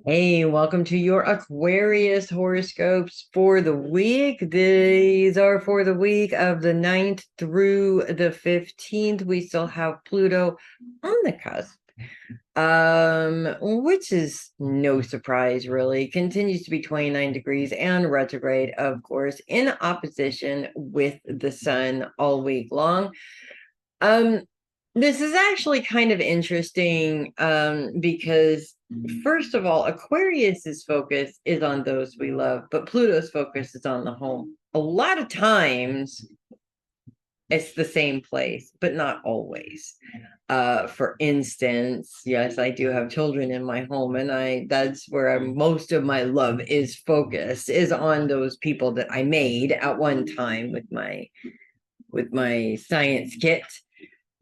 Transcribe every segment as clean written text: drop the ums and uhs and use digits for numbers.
Hey, welcome to your Aquarius horoscopes for the week. These are for the week of the 9th through the 15th. We still have Pluto on the cusp, which is no surprise, really. Continues to be 29 degrees and retrograde, of course, in opposition with the sun all week long. Um, this is actually kind of interesting because first of all, Aquarius's focus is on those we love, but Pluto's focus is on the home. A lot of times it's the same place, but not always. For instance, yes, I do have children in my home, and that's where most of my love is focused, is on those people that I made at one time with my science kit.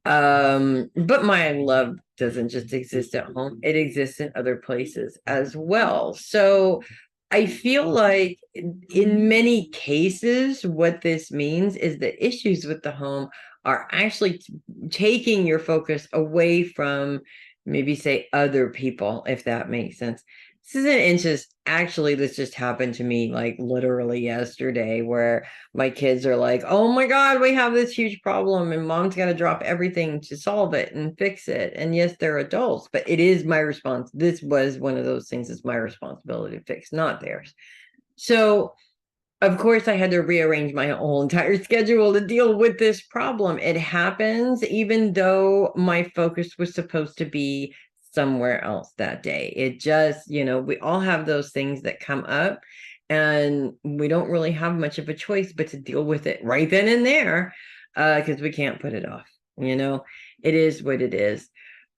But my love doesn't just exist at home, it exists in other places as well. So I feel like in many cases, what this means is the issues with the home are actually taking your focus away from maybe say other people, if that makes sense. This isn't interest. Actually, this just happened to me like literally yesterday, where my kids are like, oh my God, we have this huge problem, and mom's got to drop everything to solve it and fix it. And yes, they're adults, but it is my response. This was one of those things, it's my responsibility to fix, not theirs. So, of course, I had to rearrange my whole entire schedule to deal with this problem. It happens, even though my focus was supposed to be somewhere else that day. It just, we all have those things that come up, and we don't really have much of a choice but to deal with it right then and there, because we can't put it off. It is what it is.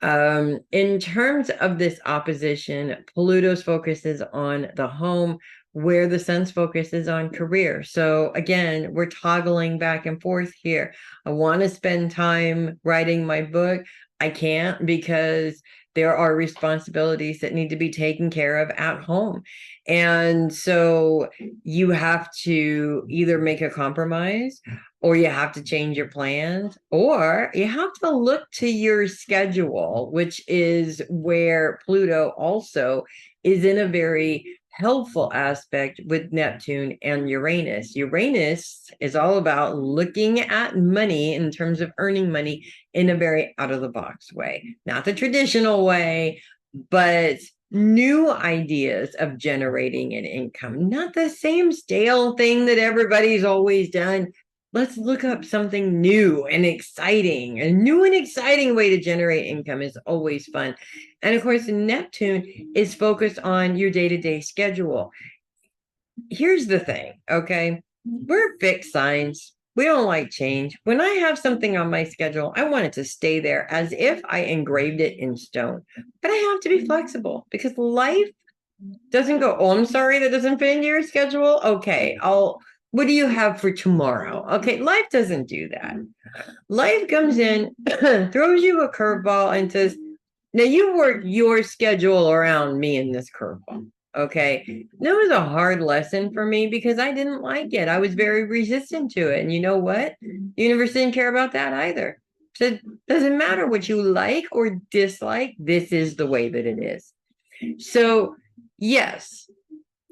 In terms of this opposition, Pluto's focus is on the home, where the sun's focus is on career. So again, we're toggling back and forth here. I want to spend time writing my book. I can't because there are responsibilities that need to be taken care of at home. And so you have to either make a compromise, or you have to change your plans, or you have to look to your schedule, which is where Pluto also is in a very helpful aspect with Neptune and Uranus. Uranus is all about looking at money in terms of earning money in a very out of the box way, not the traditional way, but new ideas of generating an income, not the same stale thing that everybody's always done. Let's look up something new and exciting. A new and exciting way to generate income is always fun. And of course, Neptune is focused on your day-to-day schedule. Here's the thing, okay? We're fixed signs. We don't like change. When I have something on my schedule, I want it to stay there as if I engraved it in stone. But I have to be flexible because life doesn't go, oh, I'm sorry, that doesn't fit into your schedule. Okay, what do you have for tomorrow? Okay, life doesn't do that. Life comes in, throws you a curveball, and says, now you work your schedule around me in this curveball. Okay. That was a hard lesson for me because I didn't like it. I was very resistant to it. And you know what? The universe didn't care about that either. So it doesn't matter what you like or dislike. This is the way that it is. So, yes,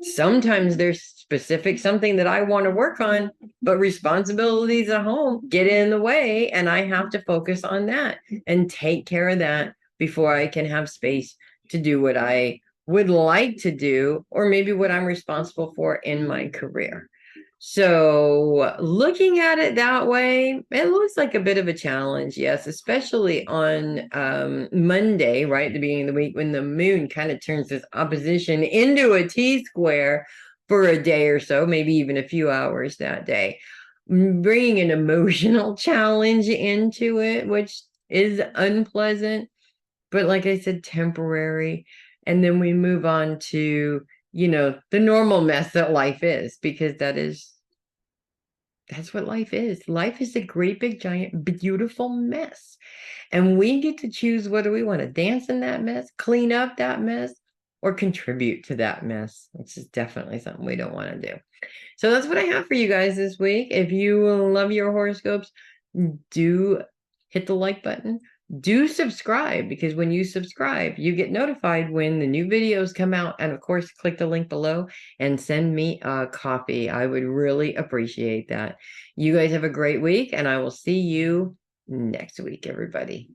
sometimes there's specific something that I want to work on, but responsibilities at home get in the way, and I have to focus on that and take care of that before I can have space to do what I would like to do, or maybe what I'm responsible for in my career. So looking at it that way, it looks like a bit of a challenge, yes, especially on Monday, right at the beginning of the week, when the moon kind of turns this opposition into a T-square for a day or so, maybe even a few hours that day, bringing an emotional challenge into it, which is unpleasant, but like I said, temporary. And then we move on to the normal mess that life is, because that's what life is. Life is a great big giant beautiful mess, and we get to choose whether we want to dance in that mess, clean up that mess, or contribute to that mess, which is definitely something we don't want to do. So that's what I have for you guys this week. If you love your horoscopes, do hit the like button, do subscribe, because when you subscribe, you get notified when the new videos come out. And of course, click the link below and send me a copy. I would really appreciate that. You guys have a great week, and I will see you next week, everybody.